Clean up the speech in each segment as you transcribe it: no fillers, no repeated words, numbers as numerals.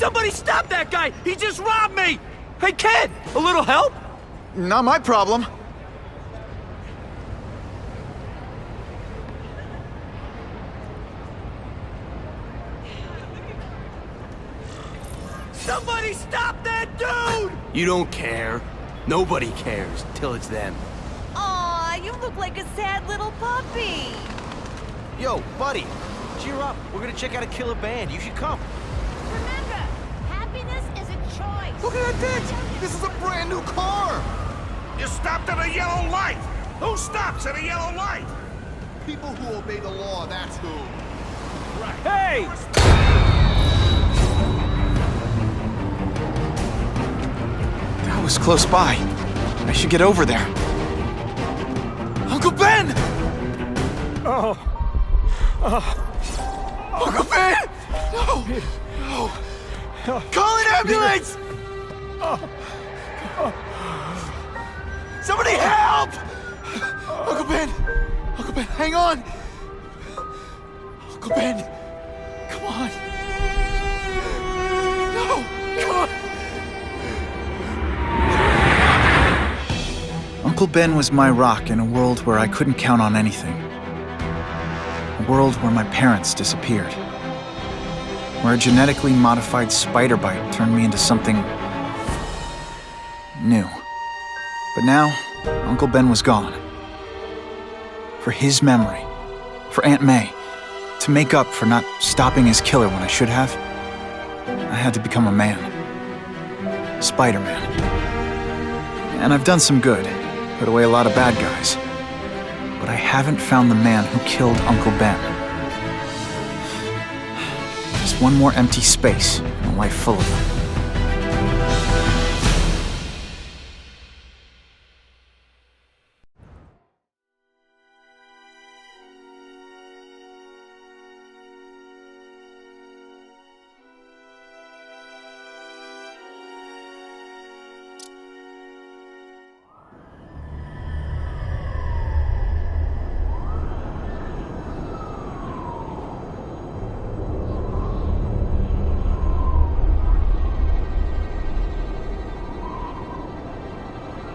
Somebody stop that guy! He just robbed me! Hey, kid! A little help? Not my problem. Somebody stop that dude! You don't care. Nobody cares till it's them. Aw, you look like a sad little puppy. Yo, buddy, cheer up. We're gonna check out 𝐗-𝐈𝐃𝐄𝐈. You should come. Remember, happiness is a choice. Look at that dent! This is a brand new car! You stopped at a yellow light! Who stops at a yellow light? People who obey the law, that's who. Hey! That was close by. I should get over there. Uncle Ben! Oh. Uncle Ben! No! No! Call an ambulance! Somebody help! Uncle Ben! Uncle Ben, hang on! Uncle Ben! Come on! No! Come on! Uncle Ben was my rock in a world where I couldn't count on anything. A world where my parents disappeared. Where a genetically modified spider bite turned me into something new. But now, Uncle Ben was gone. For his memory, for Aunt May, to make up for not stopping his killer when I should have, I had to become a man. Spider-Man. And I've done some good, put away a lot of bad guys. But I haven't found the man who killed Uncle Ben. Just one more empty space in a life full of them.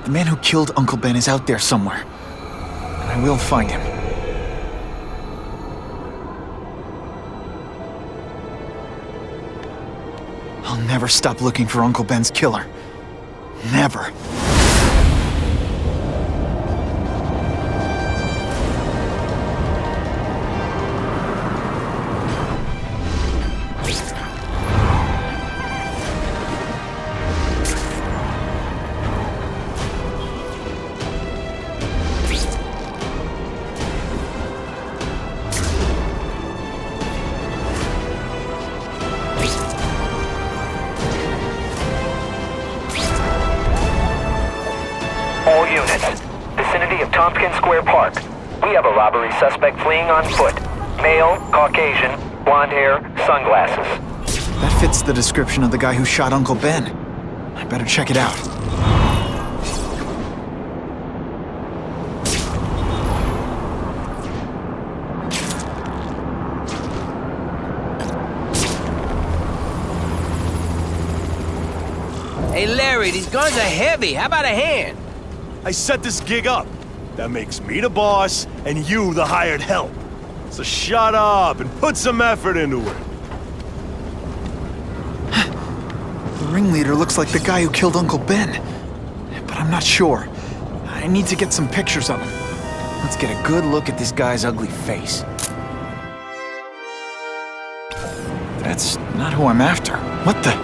The man who killed Uncle Ben is out there somewhere, and I will find him. I'll never stop looking for Uncle Ben's killer. Never. All units, vicinity of Tompkins Square Park. We have a robbery suspect fleeing on foot. Male, Caucasian, blonde hair, sunglasses. That fits the description of the guy who shot Uncle Ben. I better check it out. Hey, Larry, these guns are heavy. How about a hand? I set this gig up. That makes me the boss and you the hired help. So shut up and put some effort into it. The ringleader looks like the guy who killed Uncle Ben. But I'm not sure. I need to get some pictures of him. Let's get a good look at this guy's ugly face. That's not who I'm after. What the?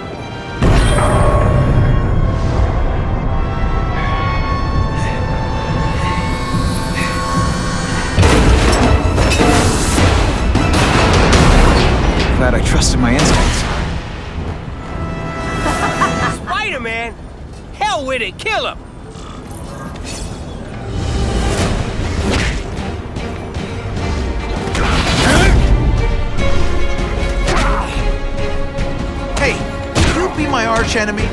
Glad I trusted my instincts. Spider-Man? Hell with it, kill him! Hey, can you be my arch enemy?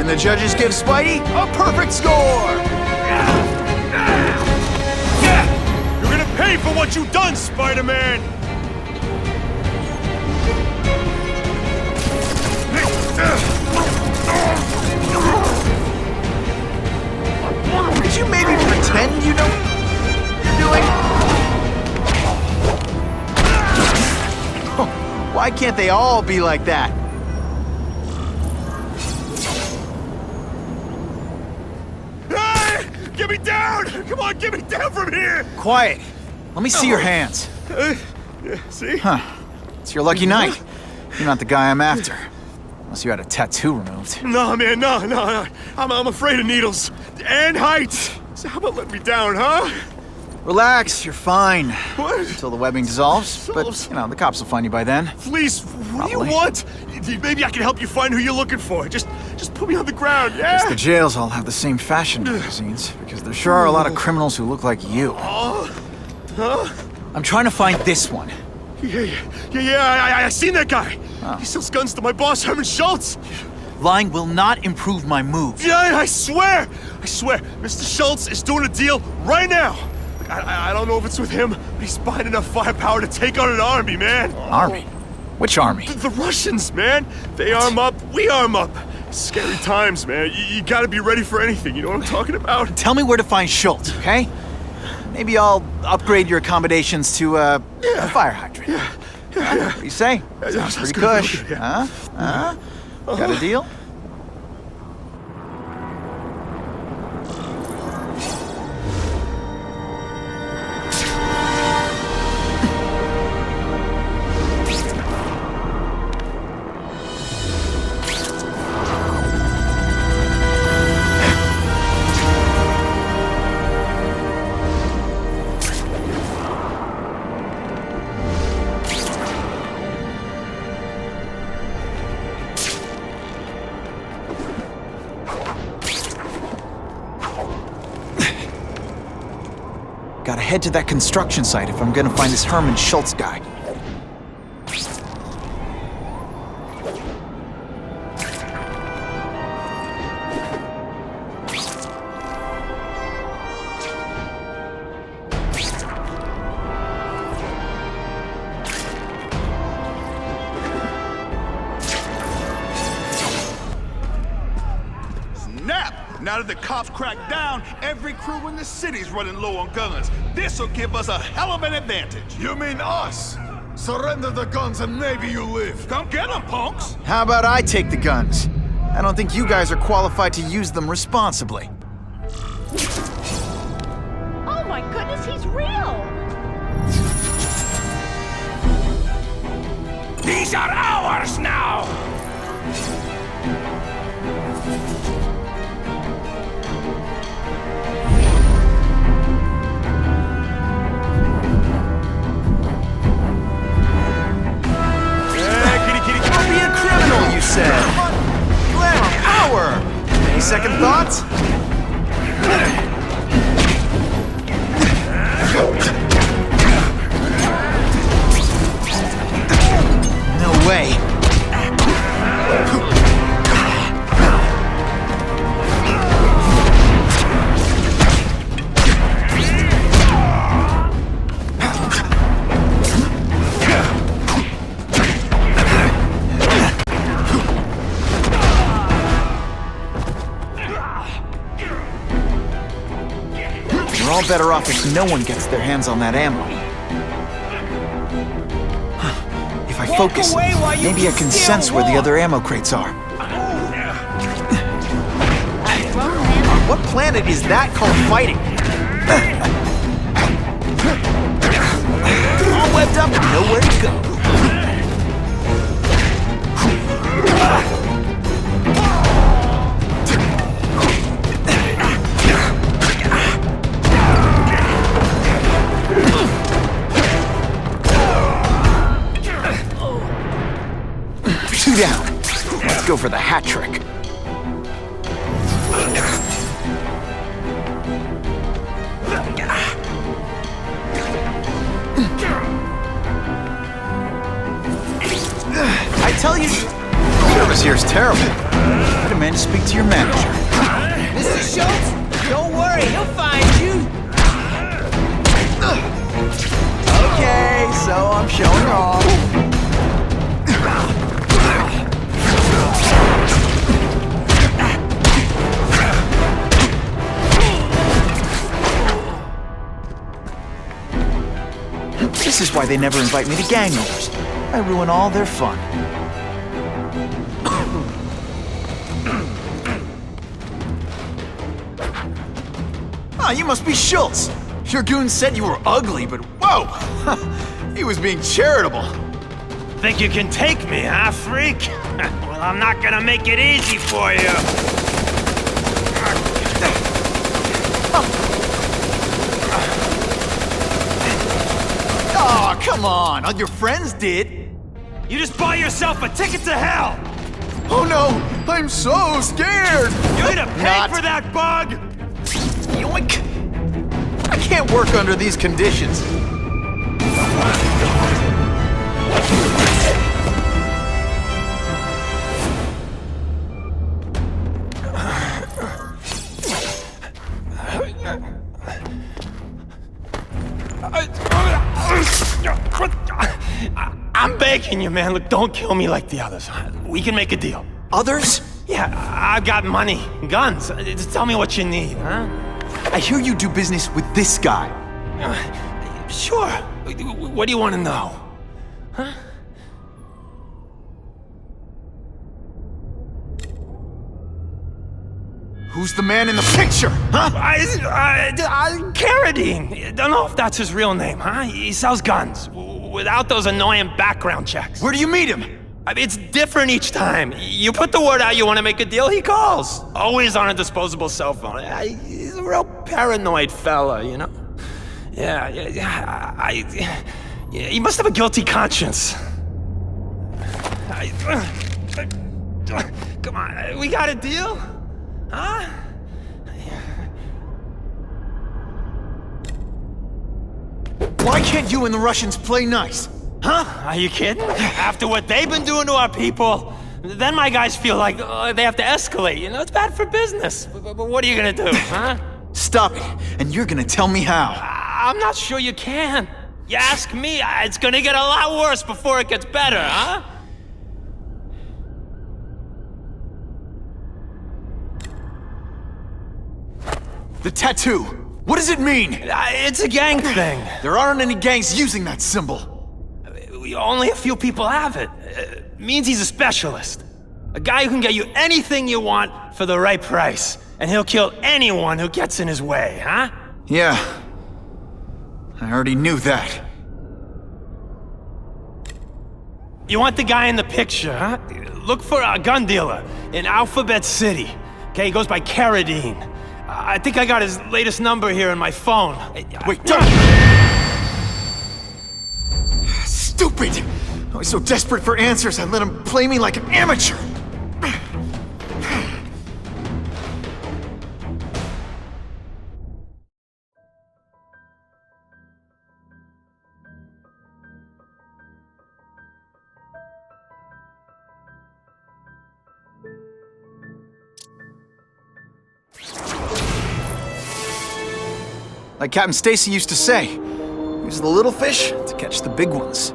And the judges give Spidey a perfect score! You're gonna pay for what you've done, Spider-Man! Could you maybe pretend you know what you're doing? Why can't they all be like that? Hey! Get me down! Come on, get me down from here! Quiet. Let me see your hands. See? Huh. It's your lucky night. You're not the guy I'm after. Unless you had a tattoo removed. No, man, no. I'm afraid of needles. And heights! So how about let me down, huh? Relax, you're fine. What? Until the webbing dissolves. But, you know, the cops will find you by then. Please, what do you Probably. want? Maybe I can help you find who you're looking for. Just put me on the ground, yeah? Guess the jails all have the same fashion magazines, because there sure are a lot of criminals who look like you. Huh? I'm trying to find this one. Yeah, I seen that guy. Oh. He sells guns to my boss, Herman Schultz. Lying will not improve my moves. Yeah, I swear. Mr. Schultz is doing a deal right now. I don't know if it's with him, but he's buying enough firepower to take on an army, man. Army? Which army? The Russians, man. They arm up, we arm up. Scary times, man. You gotta be ready for anything, you know what I'm talking about? Tell me where to find Schultz, okay? Maybe I'll upgrade your accommodations to a fire hydrant. What do you say? Sounds pretty good, cush. real good, yeah. Huh? Got a deal? Gotta head to that construction site if I'm gonna find this Herman Schultz guy. Snap! Now that the cops cracked down, every crew in the city's running low on guns. This'll give us a hell of an advantage. You mean us? Surrender the guns and maybe you live. Come get them, punks! How about I take the guns? I don't think you guys are qualified to use them responsibly. Oh my goodness, he's real! These are ours now! Don't be a criminal, you said! Glamour power! Any second thoughts? No way! We're all better off if no one gets their hands on that ammo. If I focus, away while you maybe I can can still sense where the walk. other ammo crates are. What planet is that called fighting? All webbed up and nowhere to go. Two down. Let's go for the hat trick. I tell you, service here is terrible. I demand man to speak to your manager. Mr. Schultz, don't worry, he'll find you. Okay, so I'm showing off. This is why they never invite me to gang overs. I ruin all their fun. Ah, you must be Schultz. Your goon said you were ugly, but whoa! He was being charitable. Think you can take me, huh, freak? Well, I'm not gonna make it easy for you. Oh, come on. All your friends did. You just bought yourself a ticket to hell! Oh no! I'm so scared! You're gonna pay Not. for that bug! Yoink! I can't work under these conditions. I'm begging you, man. Look, don't kill me like the others. We can make a deal. Others? Yeah, I've got money, guns. Just tell me what you need, huh? I hear you do business with this guy. Sure. What do you want to know? Huh? Who's the man in the picture, huh? 𝐗-𝐑𝐄𝐒. Don't know if that's his real name, huh? He sells guns without those annoying background checks. Where do you meet him? I mean, it's different each time. You put the word out you want to make a deal, he calls. Always on a disposable cell phone. He's a real paranoid fella, you know? Yeah, he must have a guilty conscience. Come on, we got a deal? Huh? Why can't you and the Russians play nice? Huh? Are you kidding? After what they've been doing to our people, then my guys feel like they have to escalate. You know, it's bad for business. But what are you gonna do, huh? Stop it, and you're gonna tell me how. I'm not sure you can. You ask me, it's gonna get a lot worse before it gets better, huh? The tattoo, what does it mean? It's a gang thing. There aren't any gangs using that symbol. Only a few people have it. Means he's a specialist. A guy who can get you anything you want for the right price. And he'll kill anyone who gets in his way, huh? Yeah, I already knew that. You want the guy in the picture, huh? Look for a gun dealer in Alphabet City. Okay, he goes by 𝐗-𝐑𝐿. I think I got his latest number here in my phone. Wait, don't! Stupid! I was so desperate for answers, I let him play me like an amateur! Like Captain Stacy used to say, use the little fish to catch the big ones.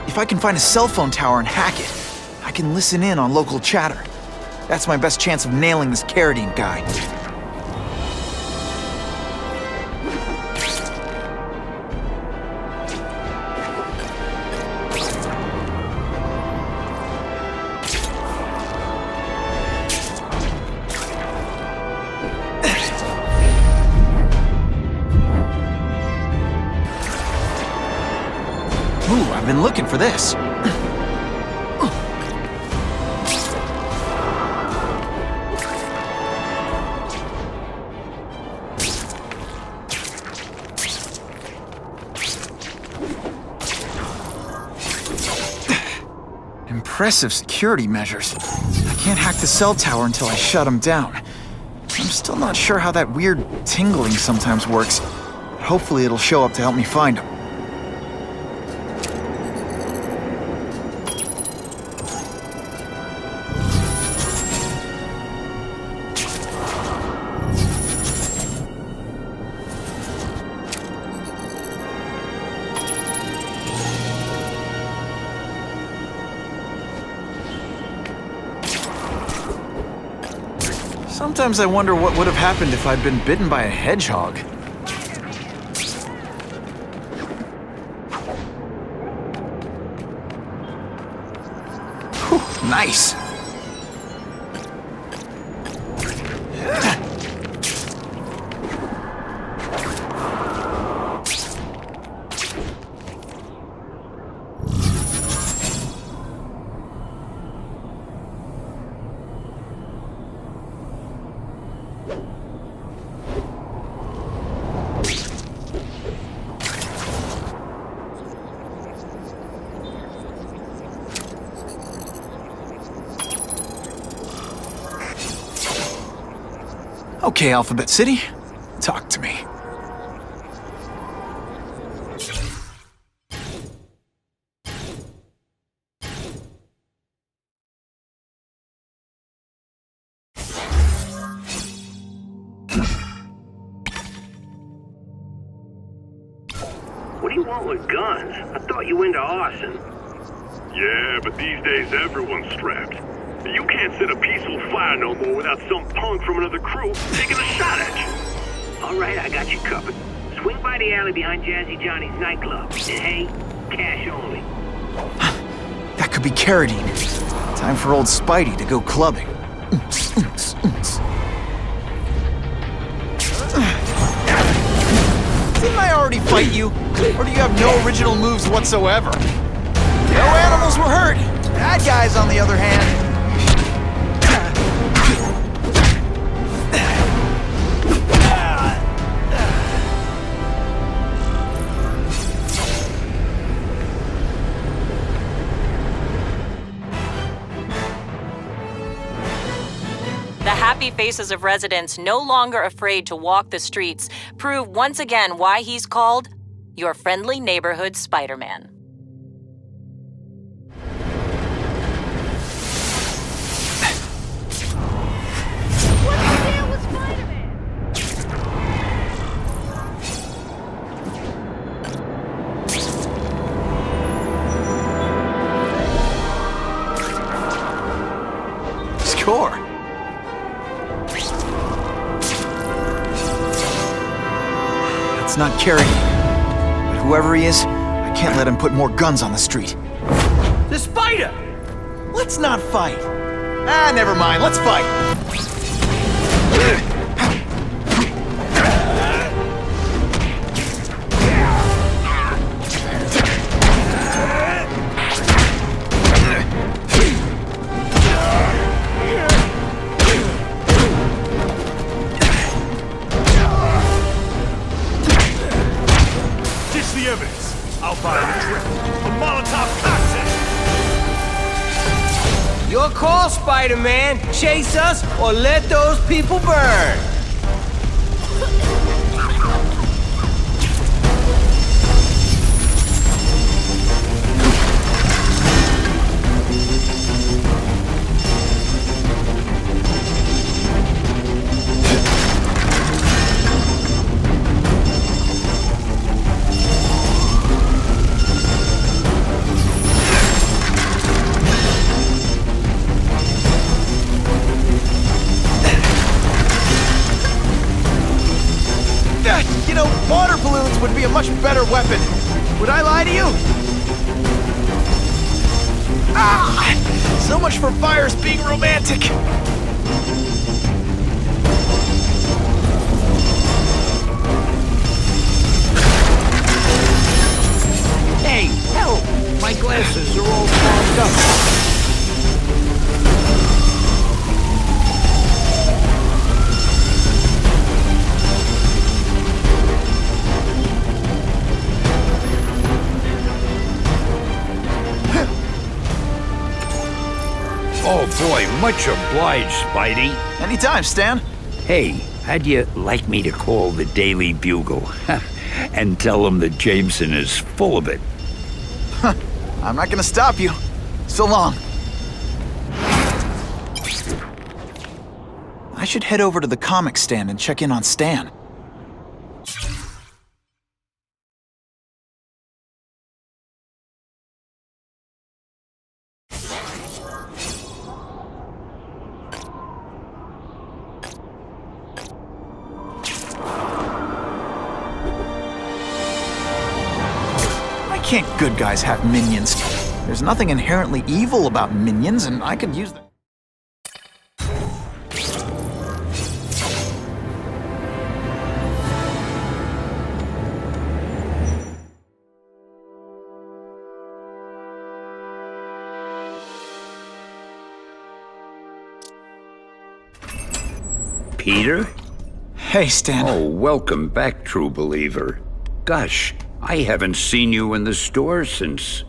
If I can find a cell phone tower and hack it, I can listen in on local chatter. That's my best chance of nailing this 𝐗-𝐑𝐿 guy. Ooh, I've been looking for this. Impressive security measures. I can't hack the cell tower until I shut him down. I'm still not sure how that weird tingling sometimes works. But hopefully it'll show up to help me find him. Sometimes I wonder what would have happened if I'd been bitten by a hedgehog. Whew, nice. Okay, Alphabet City, talk to me. What do you want with guns? I thought you were into arson. Yeah, but these days everyone's strapped. You can't set a peaceful fire no more without some punk from another crew taking a shot at you. All right, I got you covered. Swing by the alley behind Jazzy Johnny's nightclub. And hey, cash only. That could be 𝐗-𝐑𝐄𝐑. Time for old Spidey to go clubbing. Didn't I already fight you? Or do you have no original moves whatsoever? No animals were hurt. Bad guys, on the other hand. The happy faces of residents no longer afraid to walk the streets prove once again why he's called your friendly neighborhood Spider-Man. Score. That's not 𝐗-𝐑𝐄. But whoever he is, I can't let him put more guns on the street. The spider! Let's not fight. Ah, never mind. Let's fight. Ditch the evidence. I'll buy a drink. A Molotov cocktail. Your call, Spider-Man. Chase us or let those people burn. You know, water balloons would be a much better weapon. Would I lie to you? Ah! So much for fires being romantic. Hey, help! glasses are all fogged up. Oh boy, much obliged, Spidey. Anytime, Stan. Hey, how'd you like me to call the Daily Bugle and tell them that Jameson is full of it? I'm not gonna stop you. So long. I should head over to the comic stand and check in on Stan. Why can't good guys have minions? There's nothing inherently evil about minions, and I could use them. Peter? Hey, Stan. Oh, welcome back, true believer. Gosh, I haven't seen you in the store since...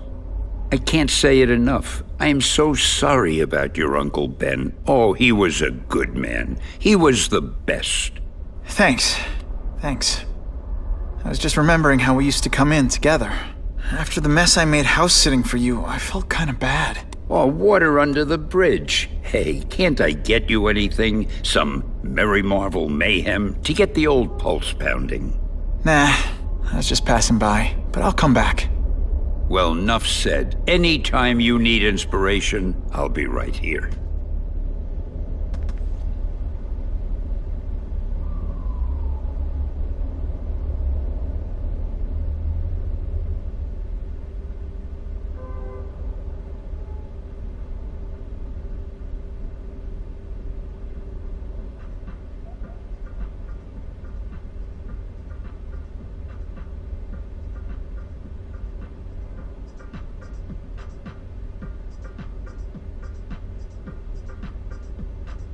I can't say it enough. I am so sorry about your Uncle Ben. Oh, he was a good man. He was the best. Thanks. I was just remembering how we used to come in together. After the mess I made house-sitting for you, I felt kind of bad. Oh, water under the bridge. Hey, can't I get you anything? Some Merry Marvel mayhem to get the old pulse pounding? Nah, I was just passing by, but I'll come back. Well, enough said. Anytime you need inspiration, I'll be right here.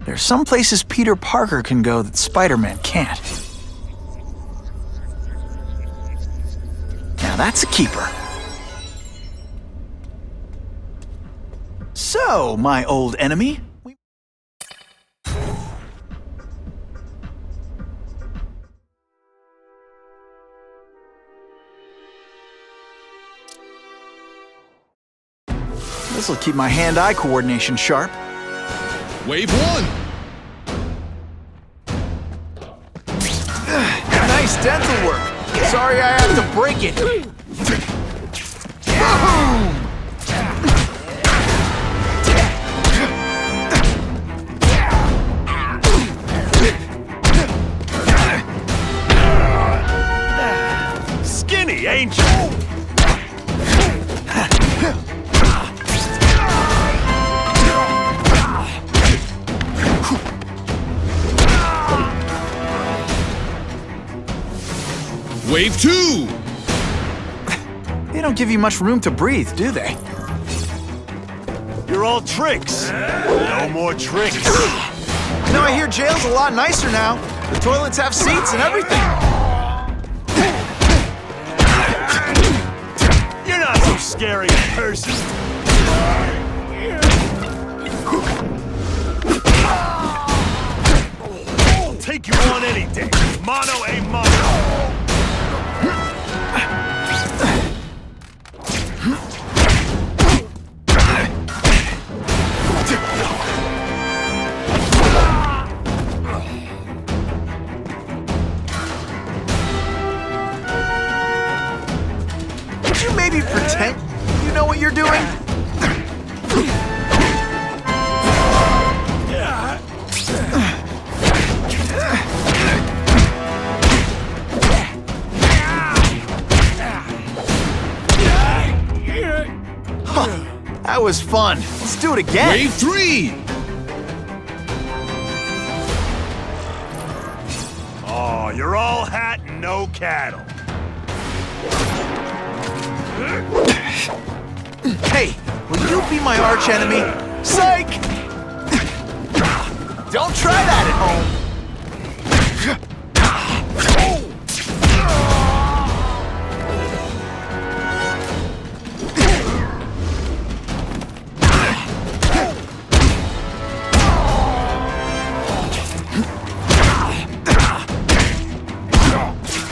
There's some places Peter Parker can go that Spider-Man can't. Now that's a keeper. So, my old enemy. This'll keep my hand-eye coordination sharp. Wave 1! Nice dental work. Sorry I had to break it. Boom! Skinny, ain't you? Wave 2! They don't give you much room to breathe, do they? You're all tricks. No more tricks. No, I hear jail's a lot nicer now. The toilets have seats and everything. You're not so scary in person. I'll take you on any day. Mano a mano. Could you maybe pretend you know what you're doing? That was fun. Let's do it again. Wave 3! Oh, you're all hat and no cattle. Will you be my arch enemy? Psych! Don't try that at home.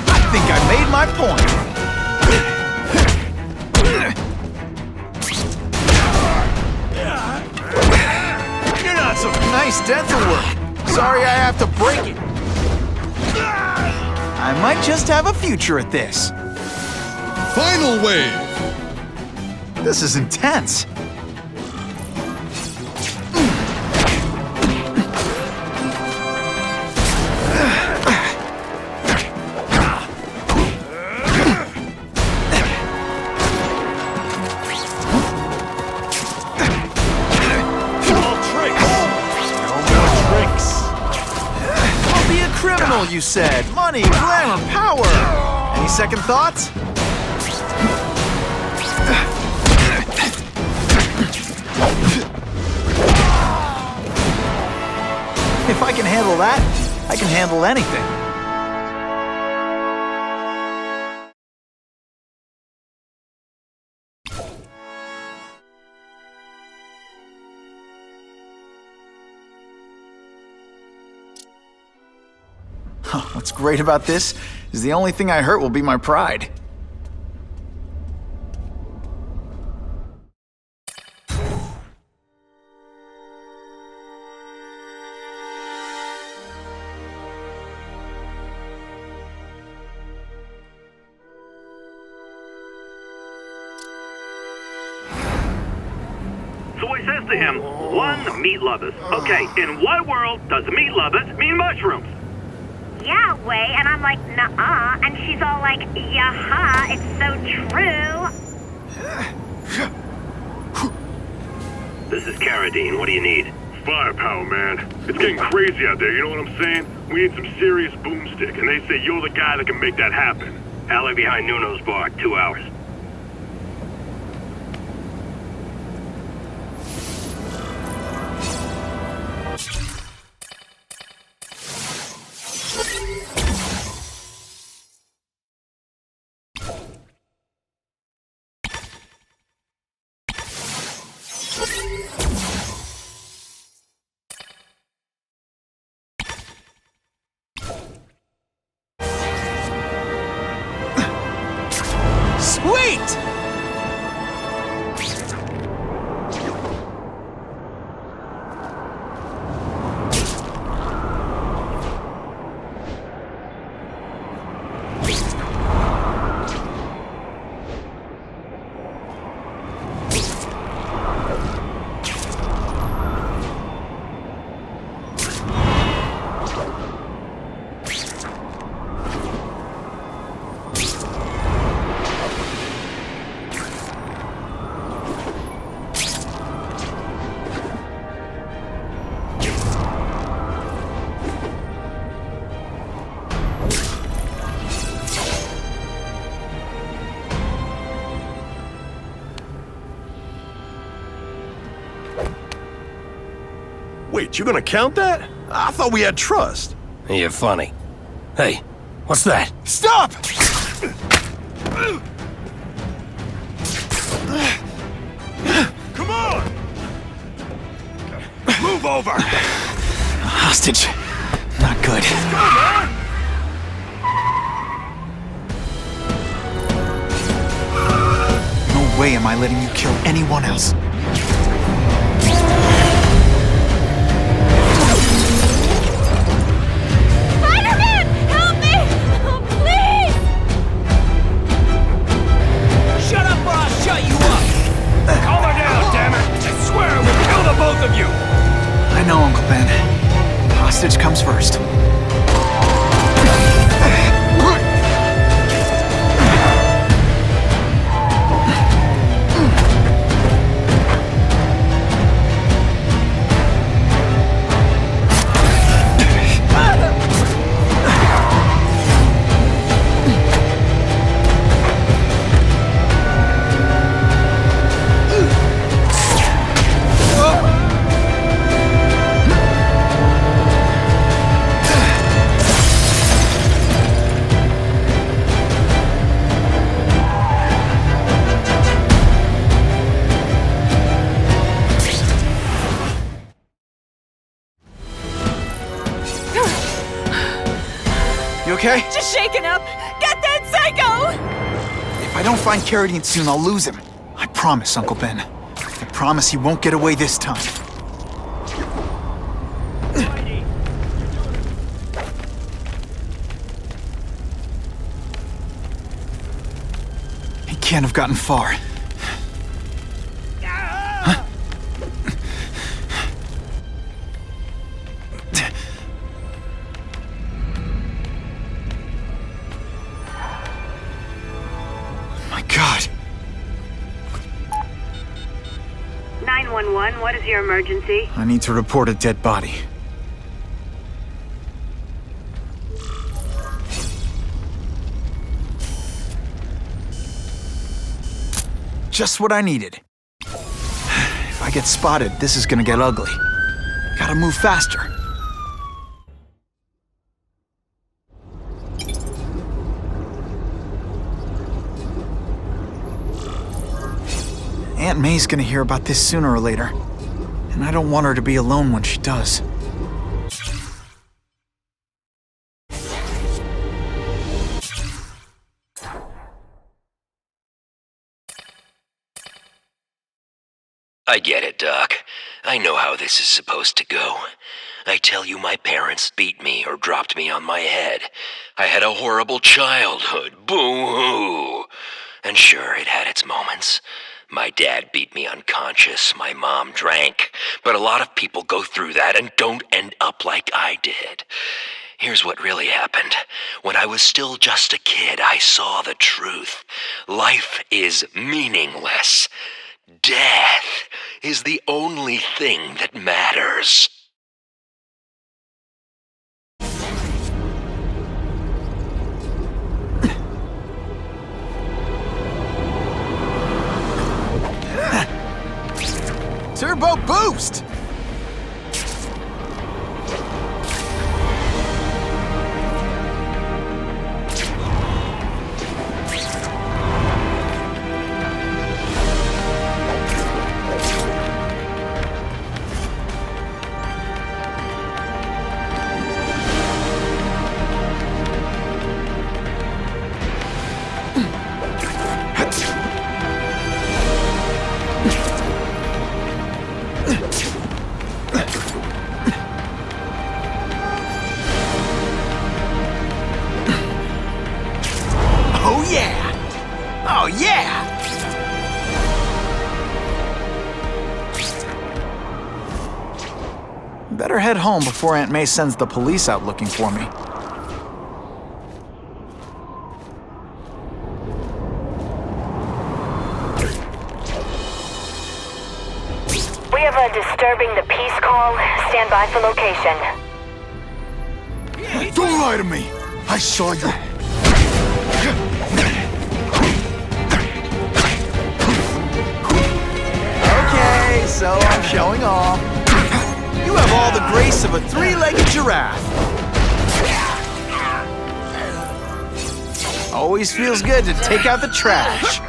I think I made my point. Nice dental work. Sorry I have to break it. I might just have a future at this. Final wave! This is intense. You said money, glamour, power. Any second thoughts? If I can handle that, I can handle anything. What's great about this is the only thing I hurt will be my pride. So he says to him, one, meat lovers. Okay, in what world does meat lovers mean mushrooms? Yeah, way, and I'm like, nuh-uh, and she's all like, yaha, it's so true. This is 𝐗𝐑, what do you need? Firepower, man. It's getting crazy out there, you know what I'm saying? We need some serious boomstick, and they say you're the guy that can make that happen. Alley behind Nuno's bar, 2 hours. Sweet! Wait, you gonna count that? I thought we had trust. You're funny. Hey, what's that? Stop! Come on! Move over! Hostage. Not good. No way am I letting you kill anyone else. Both of you! I know, Uncle Ben. Hostage comes first. okay? Just shaken up. Get that psycho! If I don't find Carradine soon, I'll lose him. I promise, Uncle Ben. I promise he won't get away this time. He can't have gotten far. My God. 911, what is your emergency? I need to report a dead body. Just what I needed. If I get spotted, this is gonna get ugly. Gotta move faster. Aunt May's gonna hear about this sooner or later, and I don't want her to be alone when she does. I get it, Doc. I know how this is supposed to go. I tell you, my parents beat me or dropped me on my head. I had a horrible childhood. Boo-hoo! And sure, it had its moments. My dad beat me unconscious, my mom drank, but a lot of people go through that and don't end up like I did. Here's what really happened. When I was still just a kid, I saw the truth. Life is meaningless. Death is the only thing that matters. Turbo boost! Oh yeah! Oh yeah! Better head home before Aunt May sends the police out looking for me. We have a disturbing the peace call. Stand by for location. Don't lie to me! I saw you! Okay, so I'm showing off. You have all the grace of a three-legged giraffe. Always feels good to take out the trash.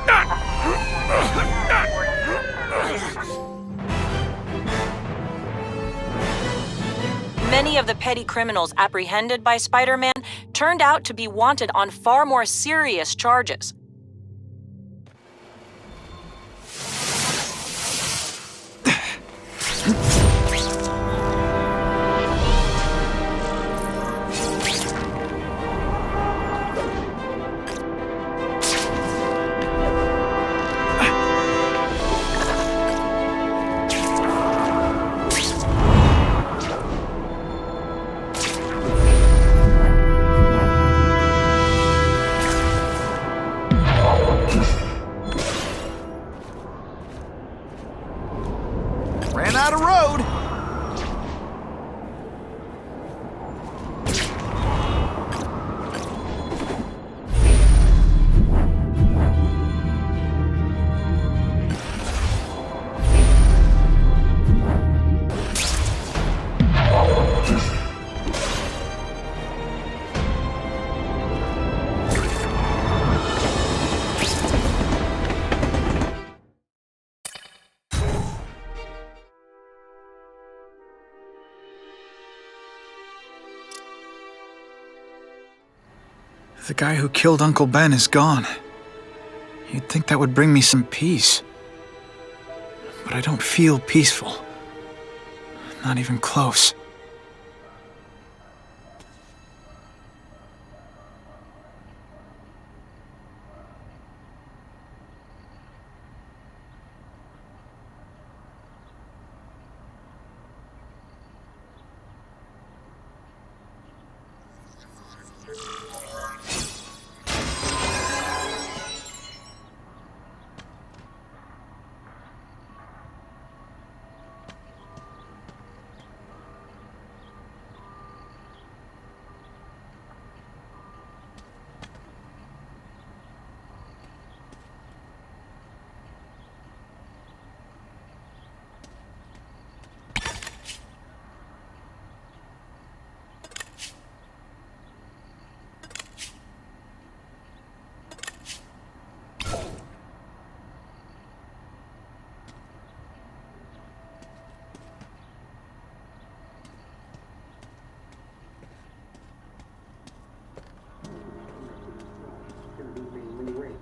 Many of the petty criminals apprehended by Spider-Man turned out to be wanted on far more serious charges. Ran out of road. The guy who killed Uncle Ben is gone. You'd think that would bring me some peace. But I don't feel peaceful. Not even close.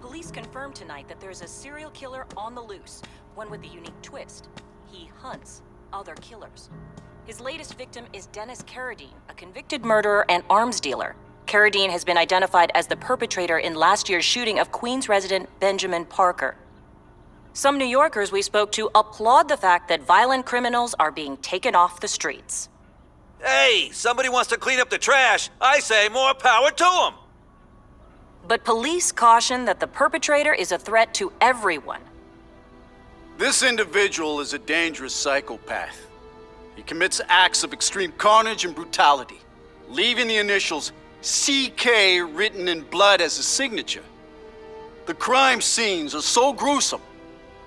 Police confirmed tonight that there's a serial killer on the loose, one with a unique twist. He hunts other killers. His latest victim is Dennis Carradine, a convicted murderer and arms dealer. Carradine has been identified as the perpetrator in last year's shooting of Queens resident Benjamin Parker. Some New Yorkers we spoke to applaud the fact that violent criminals are being taken off the streets. Hey, somebody wants to clean up the trash. I say more power to them. But police caution that the perpetrator is a threat to everyone. This individual is a dangerous psychopath. He commits acts of extreme carnage and brutality, leaving the initials CK written in blood as a signature. The crime scenes are so gruesome,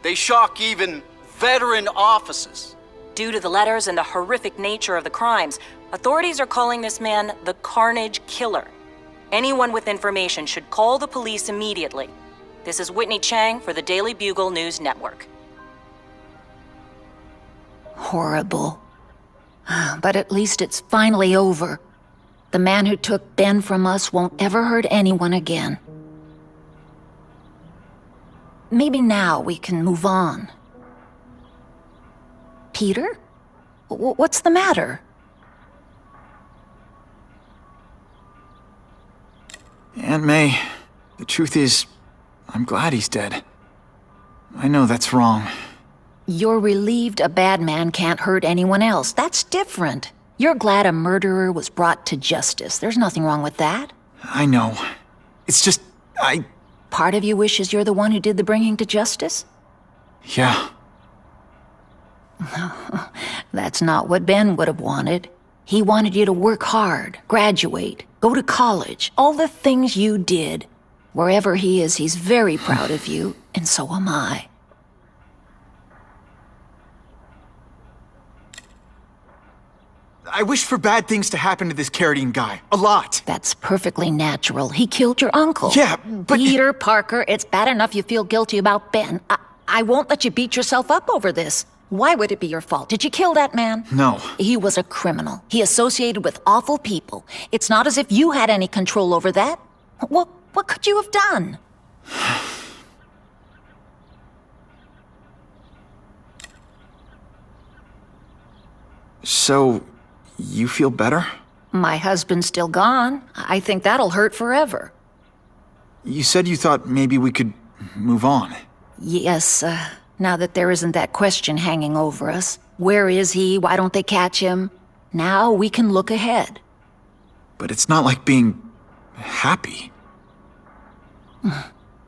they shock even veteran officers. Due to the letters and the horrific nature of the crimes, authorities are calling this man the Carnage Killer. Anyone with information should call the police immediately. This is Whitney Chang for the Daily Bugle News Network. Horrible. But at least it's finally over. The man who took Ben from us won't ever hurt anyone again. Maybe now we can move on. Peter? What's the matter? Aunt May, the truth is, I'm glad he's dead. I know that's wrong. You're relieved a bad man can't hurt anyone else. That's different. You're glad a murderer was brought to justice. There's nothing wrong with that. I know. It's just, Part of you wishes you're the one who did the bringing to justice? Yeah. That's not what Ben would have wanted. He wanted you to work hard, graduate, go to college, all the things you did. Wherever he is, he's very proud of you, and so am I. I wish for bad things to happen to this Carradine guy. A lot. That's perfectly natural. He killed your uncle. Yeah, but... Peter Parker, it's bad enough you feel guilty about Ben. I won't let you beat yourself up over this. Why would it be your fault? Did you kill that man? No. He was a criminal. He associated with awful people. It's not as if you had any control over that. What could you have done? So, you feel better? My husband's still gone. I think that'll hurt forever. You said you thought maybe we could move on. Yes, now that there isn't that question hanging over us. Where is he? Why don't they catch him? Now we can look ahead. But it's not like being happy.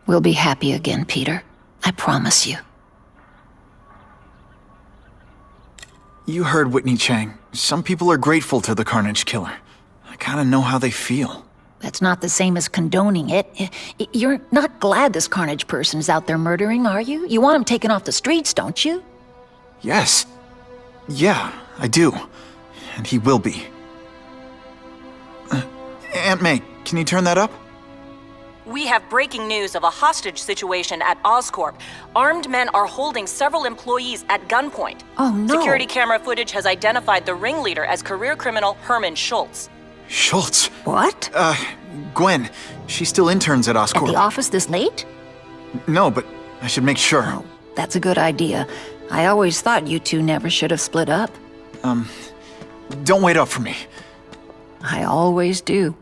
We'll be happy again, Peter. I promise you. You heard Whitney Chang. Some people are grateful to the Carnage Killer. I kinda know how they feel. That's not the same as condoning it. You're not glad this Carnage person is out there murdering, are you? You want him taken off the streets, don't you? Yes. Yeah, I do. And he will be. Aunt May, can you turn that up? We have breaking news of a hostage situation at Oscorp. Armed men are holding several employees at gunpoint. Oh, no. Security camera footage has identified the ringleader as career criminal Herman Schultz. Schultz. What? Gwen. She still interns at Oscorp. At the office this late? No, but I should make sure. Oh, that's a good idea. I always thought you two never should have split up. Don't wait up for me. I always do.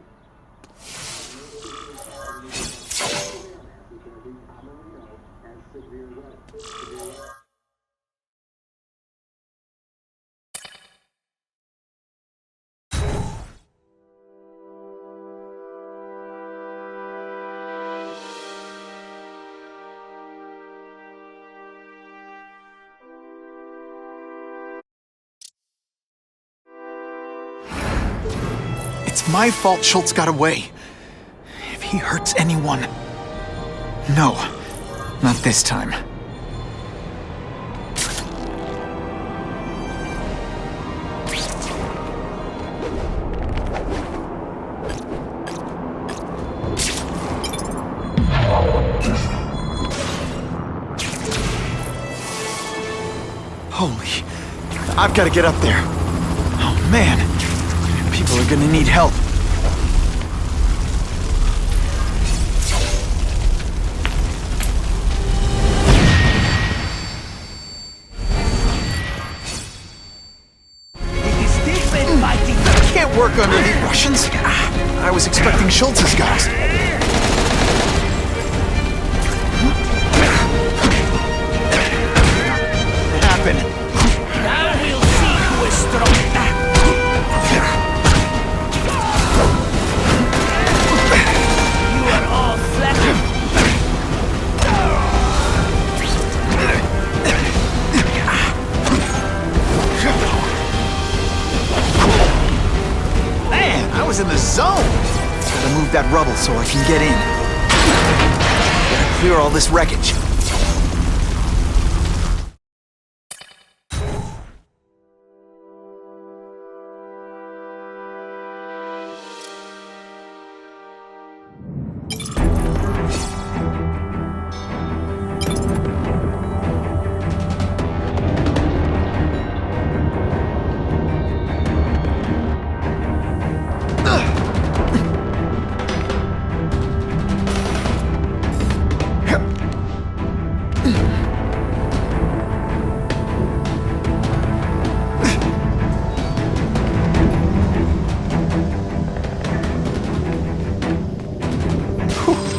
It's my fault Schultz got away. If he hurts anyone... No, not this time. Holy... I've got to get up there. Oh, man. People are gonna need help. Can't work under the Russians. I was expecting Schultz's guys. Happen. Now we'll see who is strong. In the zone! Gotta move that rubble so I can get in. Gotta clear all this wreckage.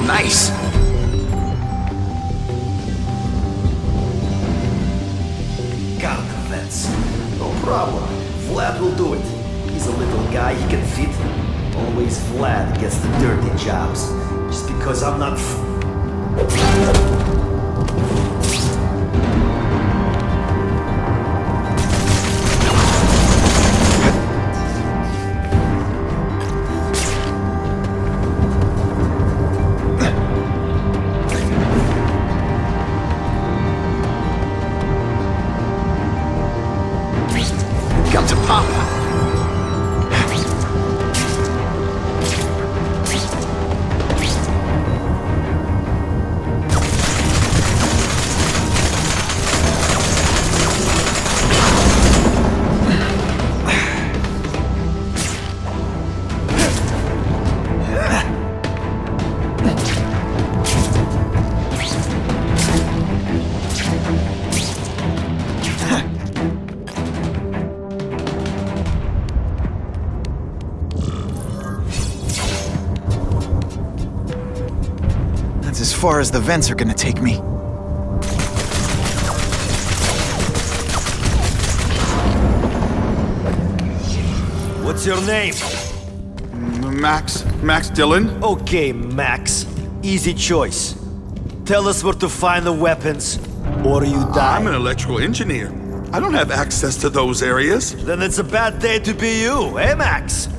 Nice! Got the vents. No problem. Vlad will do it. He's a little guy, he can fit. Always Vlad gets the dirty jobs. Just because I'm not Got to Papa. That's as far as the vents are gonna take me. What's your name? Max Dillon? Okay, Max. Easy choice. Tell us where to find the weapons, or you die. I'm an electrical engineer. I don't have access to those areas. Then it's a bad day to be you, eh, Max?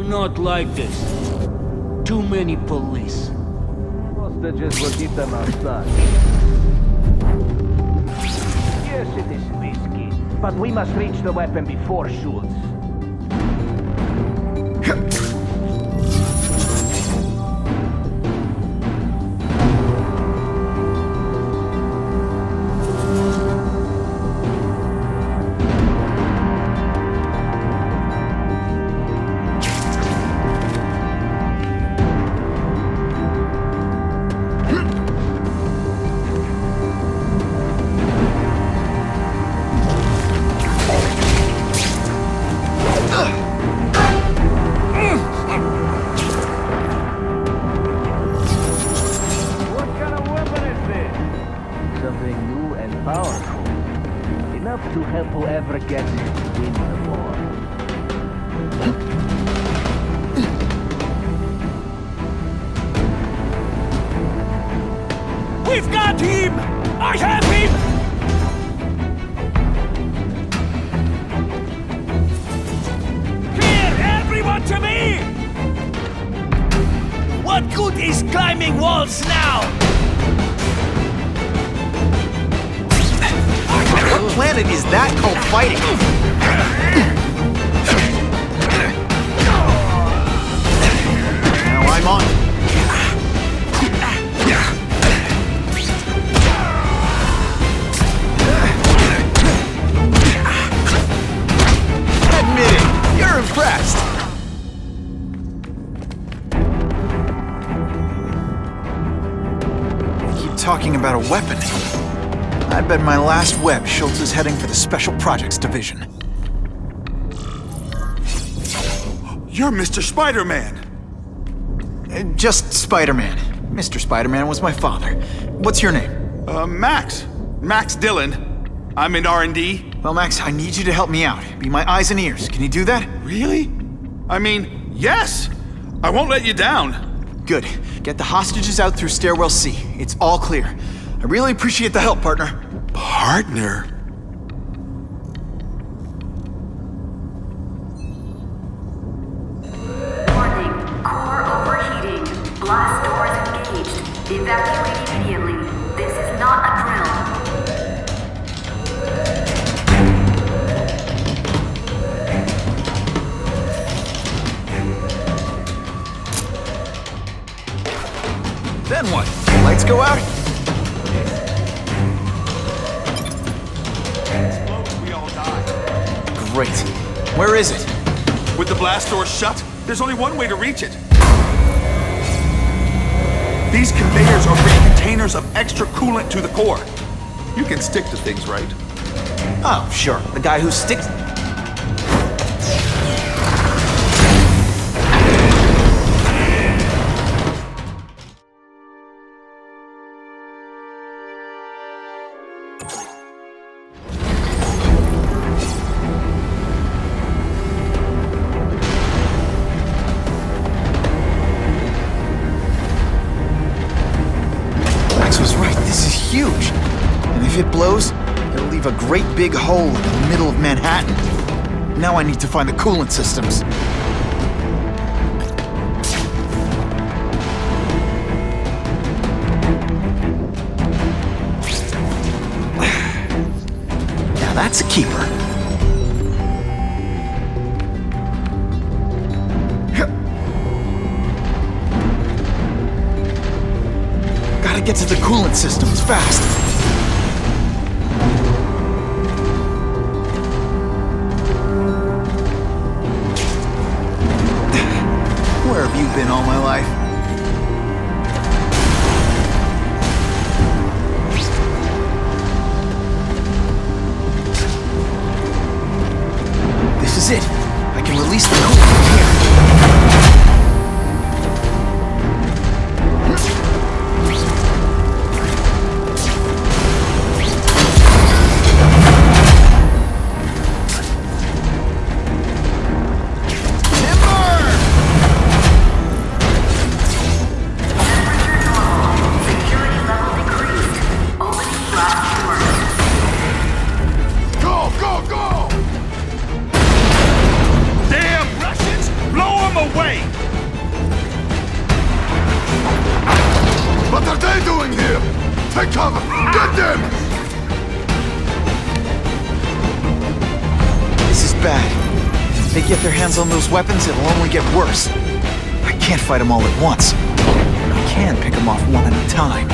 Not like this. Too many police. hostages will give them our son. Yes, it is risky, but we must reach the weapon before Schultz. To help whoever gets it win the war. We've got him! I have him! Clear everyone to me! What good is climbing walls now? What planet is that called fighting? Now I'm on. Admit it, you're impressed. Keep talking about a weapon. I bet my last web Schultz is heading for the Special Projects Division. You're Mr. Spider-Man! Just Spider-Man. Mr. Spider-Man was my father. What's your name? Max. Max Dillon. I'm in R&D. Well, Max, I need you to help me out. Be my eyes and ears. Can you do that? Really? I mean, yes! I won't let you down. Good. Get the hostages out through Stairwell C. It's all clear. I really appreciate the help, partner. Partner? Warning, core overheating. Blast doors engaged. Evacuate immediately. This is not a drill. Then what? Lights go out? Great. Where is it? With the blast doors shut, there's only one way to reach it. These conveyors are bringing containers of extra coolant to the core. You can stick to things, right? Oh, sure. The guy who sticks... Huge. And if it blows, it'll leave a great big hole in the middle of Manhattan. Now I need to find the coolant systems. Now that's a keeper. Gotta get to the coolant systems fast. Where have you been all my life? This is it. I can release the coolant from here. Take cover! Get them! This is bad. If they get their hands on those weapons, it'll only get worse. I can't fight them all at once. I can pick them off one at a time.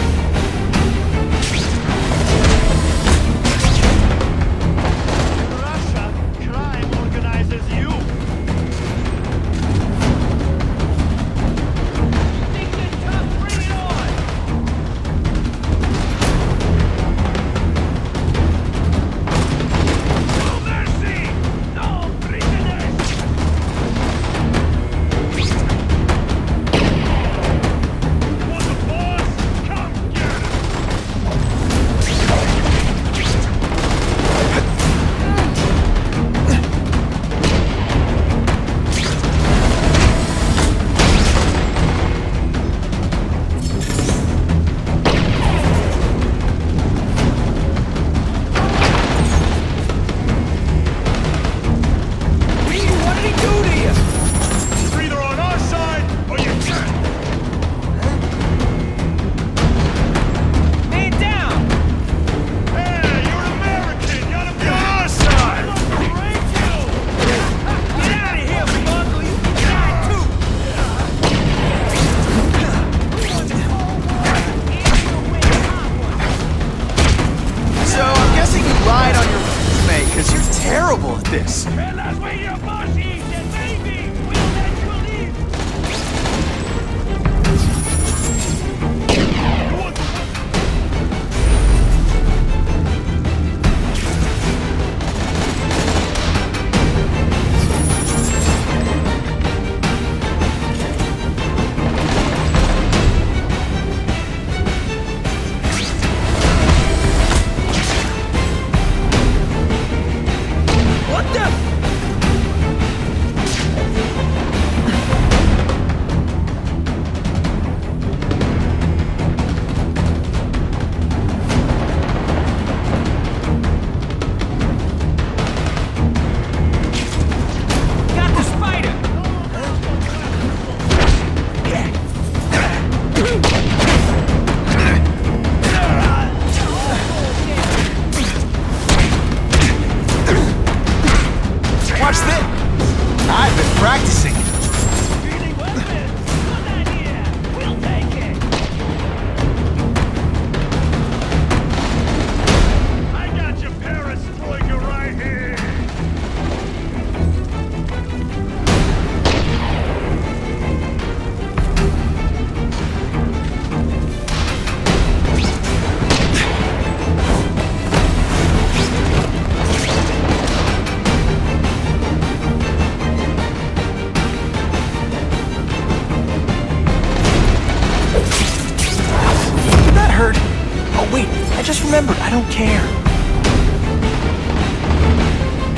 I don't care.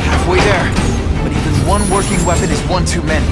Halfway there. But even one working weapon is one too many.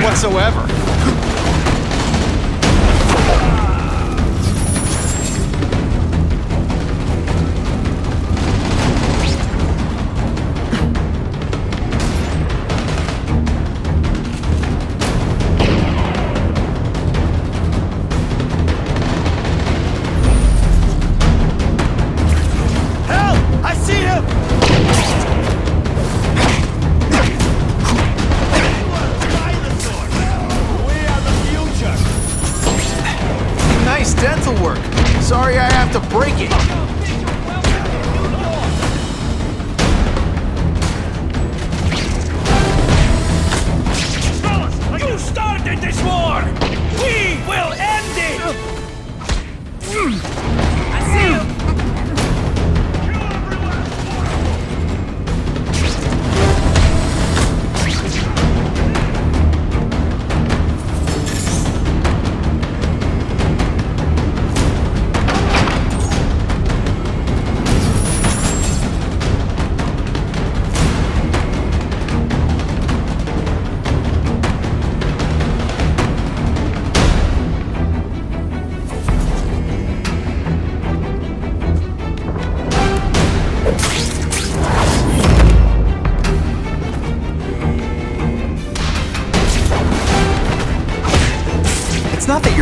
Whatsoever. Dental work. Sorry I have to break it. You started this war! We will end it! I see you!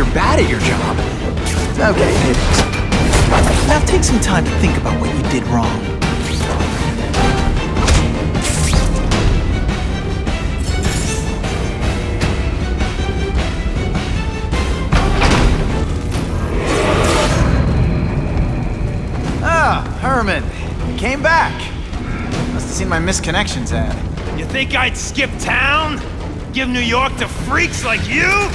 you're bad at your job. Okay, it is. Now take some time to think about what you did wrong. Ah, Herman. You came back. Must have seen my misconnections ad. You think I'd skip town? Give New York to freaks like you?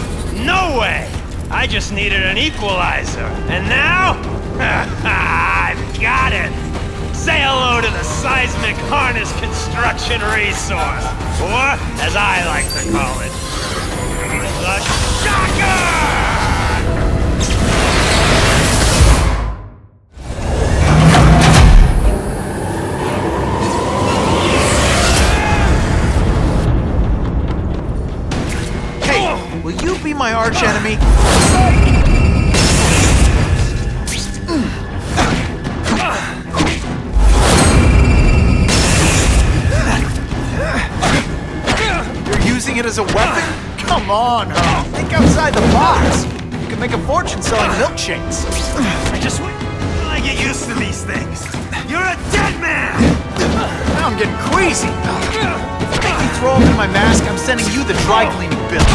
No way! I just needed an equalizer. And now? I've got it! Say hello to the seismic harness construction resource. Or, as I like to call it, the Shocker! Will you be my arch enemy? You're using it as a weapon? Come on, Herman. Think outside the box. You can make a fortune selling milkshakes. I just wait till I get used to these things. You're a dead man! Now I'm getting queasy. If you make me throw open my mask, I'm sending you the dry cleaning bill.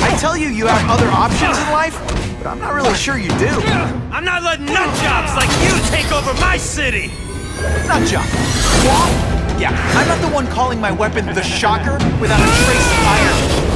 I tell you you have other options in life, but I'm not really sure you do. I'm not letting nutjobs like you take over my city! Nutjob? Yeah, I'm not the one calling my weapon the Shocker without a trace of iron.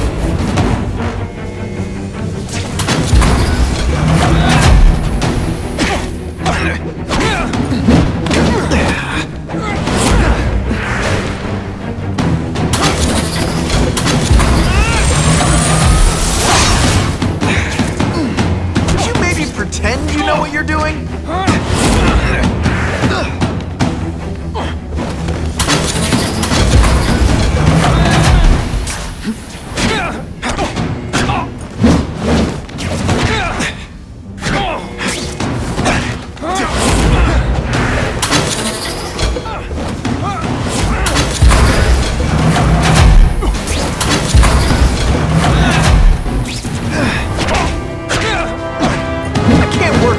Pretend you know what you're doing?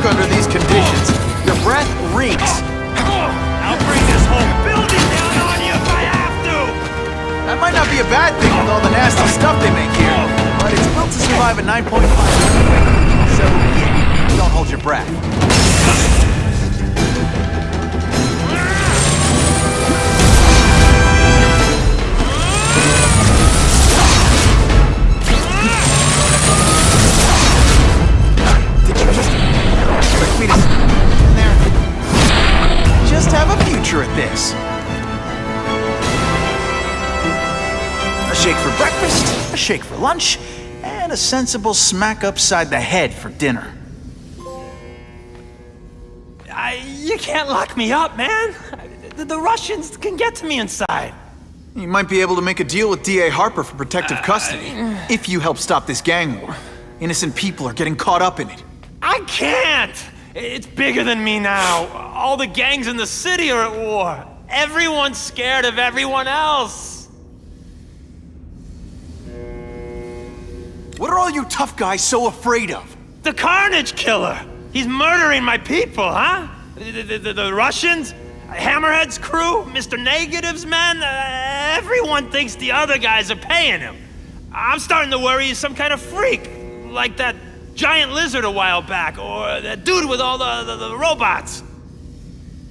Under these conditions, your breath reeks. I'll bring this whole building down on you if I have to! That might not be a bad thing with all the nasty stuff they make here, but it's built to survive a 9.5. So, yeah, don't hold your breath. Just have a future at this. A shake for breakfast, a shake for lunch, and a sensible smack upside the head for dinner. You can't lock me up, man. The Russians can get to me inside. You might be able to make a deal with D.A. Harper for protective custody, if you help stop this gang war. Innocent people are getting caught up in it. I can't! It's bigger than me now. All the gangs in the city are at war. Everyone's scared of everyone else. What are all you tough guys so afraid of? The Carnage Killer! He's murdering my people, huh? The Russians? Hammerhead's crew? Mr. Negative's men? Everyone thinks the other guys are paying him. I'm starting to worry he's some kind of freak. Like that giant lizard a while back, or that dude with all the robots.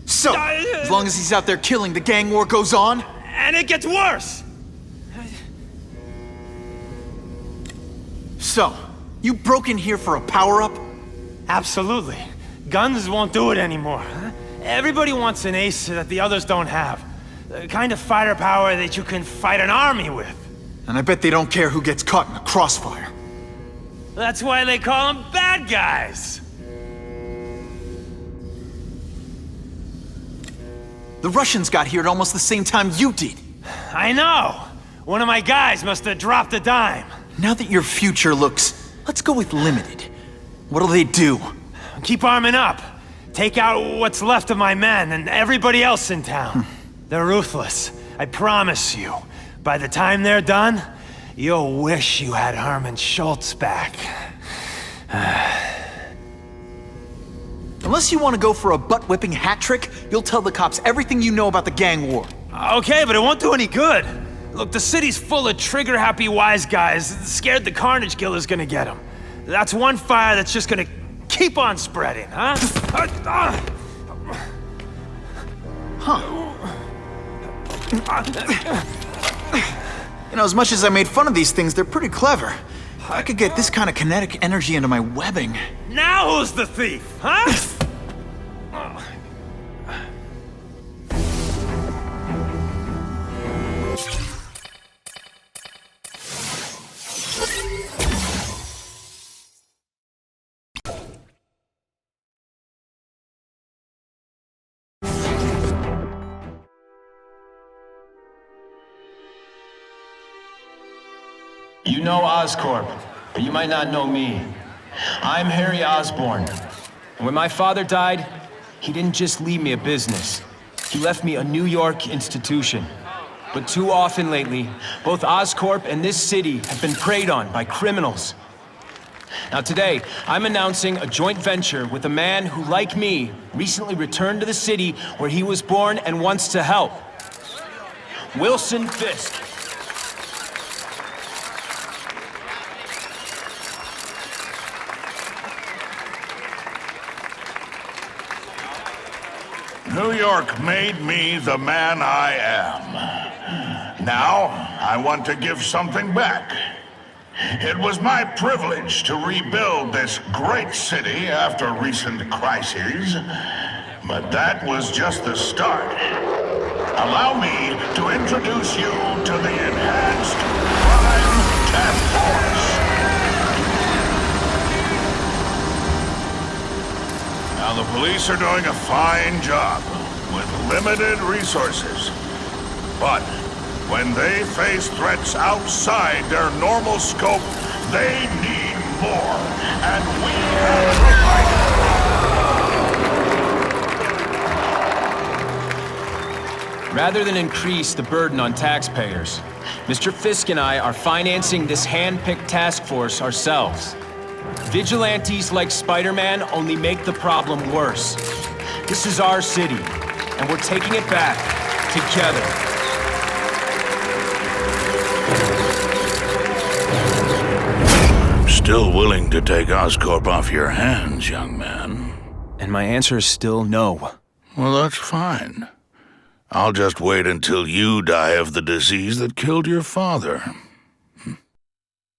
So, as long as he's out there killing, the gang war goes on? And it gets worse! So, you broke in here for a power-up? Absolutely. Guns won't do it anymore. Everybody wants an ace that the others don't have. The kind of fighter power that you can fight an army with. And I bet they don't care who gets caught in the crossfire. That's why they call them bad guys. The Russians got here at almost the same time you did. I know. One of my guys must have dropped a dime. Now that your future looks, let's go with limited. What'll they do? Keep arming up. Take out what's left of my men and everybody else in town. They're ruthless, I promise you. By the time they're done, you'll wish you had Herman Schultz back. Unless you want to go for a butt-whipping hat trick, you'll tell the cops everything you know about the gang war. Okay, but it won't do any good. Look, the city's full of trigger-happy wise guys, scared the 𝐗-𝐍 gonna get them. That's one fire that's just gonna keep on spreading, huh? You know, as much as I made fun of these things, they're pretty clever. I could get this kind of kinetic energy into my webbing. Now who's the thief, huh? You know Oscorp, but you might not know me. I'm Harry Osborn. And when my father died, he didn't just leave me a business. He left me a New York institution. But too often lately, both Oscorp and this city have been preyed on by criminals. Now today, I'm announcing a joint venture with a man who, like me, recently returned to the city where he was born and wants to help. Wilson Fisk. New York made me the man I am. Now, I want to give something back. It was my privilege to rebuild this great city after recent crises, but that was just the start. Allow me to introduce you to the Enhanced Crime Task Force. Now, the police are doing a fine job with limited resources. But when they face threats outside their normal scope, they need more. And we have provided. Rather than increase the burden on taxpayers, Mr. Fisk and I are financing this hand-picked task force ourselves. Vigilantes like Spider-Man only make the problem worse. This is our city, and we're taking it back together. I'm still willing to take Oscorp off your hands, young man. And my answer is still no. Well, that's fine. I'll just wait until you die of the disease that killed your father.